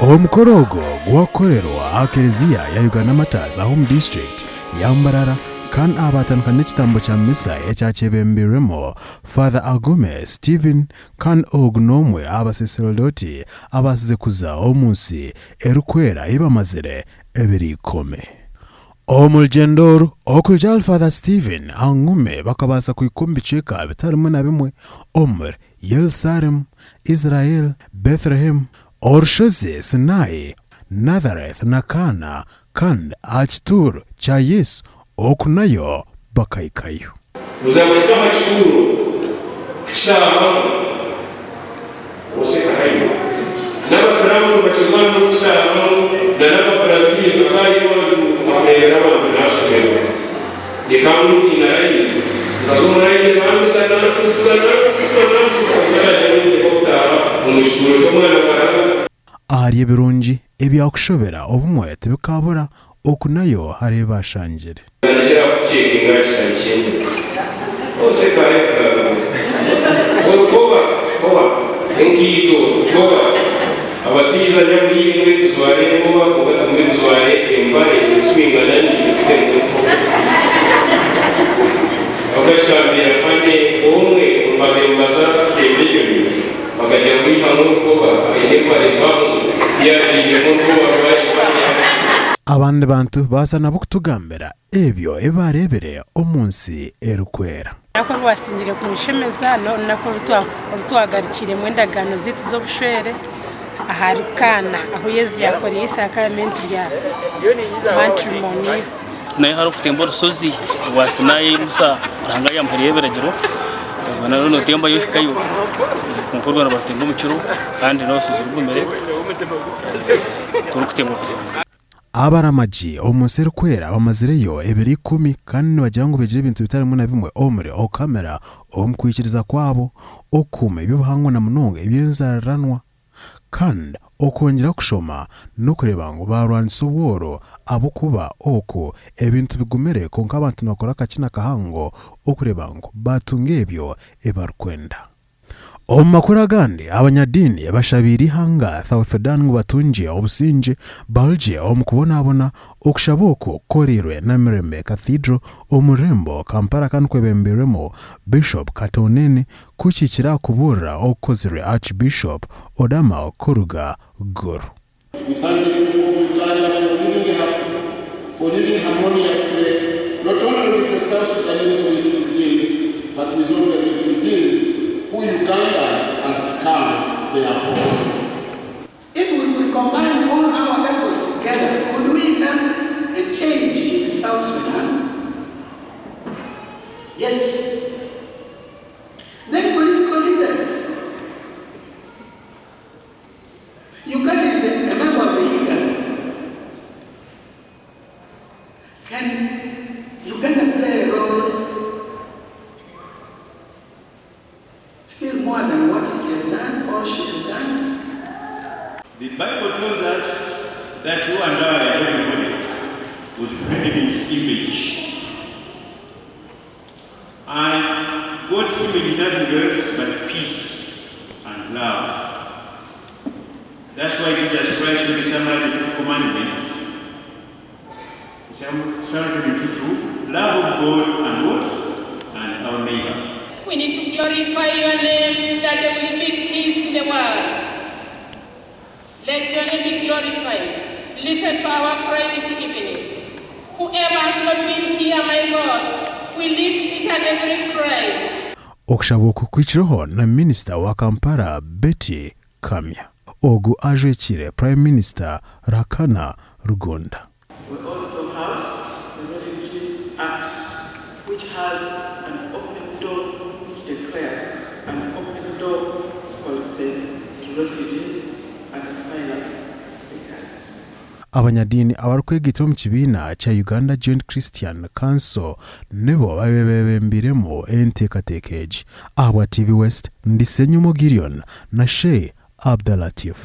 Omukorogo gwakorerwa akereziya ya Uganda Mataza Home District yambarara kan abatanka n'ekitambo kya misa ekyakebembirwemu Father Agume Stephen kan ognomwe abaseserdoti abasize kuza omunsi erukwera ibamazire ebiri kome. Omulgendor okuljal Father Stephen Angume bakabasa kuikumbicheka bitarimu na bimwe Omer Yerusalem Israel Bethlehem Orshoze Sinai Nazareth Nakana kan achitur cha Yesu okunayo bakaikayo muzabika hachuru kichama oseka hayo n'abasalamu bakivanga kichama na Brazil bakali wantu amerera wantu nashobera nikamuti nayi ngazomuraye bamugana Ari ebirungi ebyakushobera obumwe tebikabura okunayo hari bashanjire ngira kucekinga kisakende oseka toba engito toba abasiza nyabimwe tuzware ngoba kubatumwe tuzware embare swingana n'ikitende okashambira fane omwe mbabembaza tebeyoni bakajya muri hamwe kuba ayembare bamu yagiye mu kuba abandi bantu basa nabo kutugambira ebyo ebarebere omunsi erukwera nako rwasingire ku nshemeza nako rutwagarikire mu ndagano zitu zo bushwere ahari kana aho Yesu yakoreye isakamenti rya matrimony naye hari ufite imborusozi wasinaye musa ranga yampariye beragiro bana no temba yo kayo konkorwa na batemba mu ciro kandi no suzurugumere turukutemba abaramaji omunsi kwera bamazireyo ebiri 10 kandi bagira ngo begire ibintu bitarimo na bimwe omre o kamera omkwikiriza kwabo okume ibibuhango na munonga ebyenzaranwa kandi okongera kushoma no kureba ngo barwanisa ubworo abo kuba oko ebintu bigumere konka abantu nakora kachina kahango okureba ngo batunge ebyo ebarkwenda. Omakura gandi abanyadini bashabiri hanga South Sudan ngo batunje obusinje balje omukubonabona okushaboko korirwe na Mirembe Cathedral omurembo Kampala kan kwebemberemo Bishop Katonene kuchikira kubura okozire Archbishop Odama Kuruga Guru. We thank you for living harmoniously, not only with the South Sudanese refugees, but with all the refugees who Uganda has become their home. If we could combine all our efforts together, could we have a change in South Sudan? Yes. Then political leaders. Uganda is a member of the IGAD. Can Uganda play a role still more than what it has done or she has done? The Bible tells us that you and I, everybody, was created in His image. And God's image is nothing else but peace and love. That's why Jesus Christ, when He summarized the 2 commandments, He summarized it to love of God and what? And our neighbor. We need to glorify your name, that there will be peace in the world. Let your name be glorified. Listen to our prayer this evening. Whoever has not been here, my God, we lift each and every cry. Okushaboku kwichiroho na Minister wa Kampala Betty Kamya. Ogu ajwekire Prime Minister Rakana Rugunda. We also have the Refugees Act, which has an open door, which declares an open door policy to refugees and asylum seekers. Abanyadini abarukwegitiro mu kibina cha Uganda Joint Christian Council nebo babebembiremo entekatekeji. Abwa TV West ndisenyu Mogirion na Sheikh Abdalatif.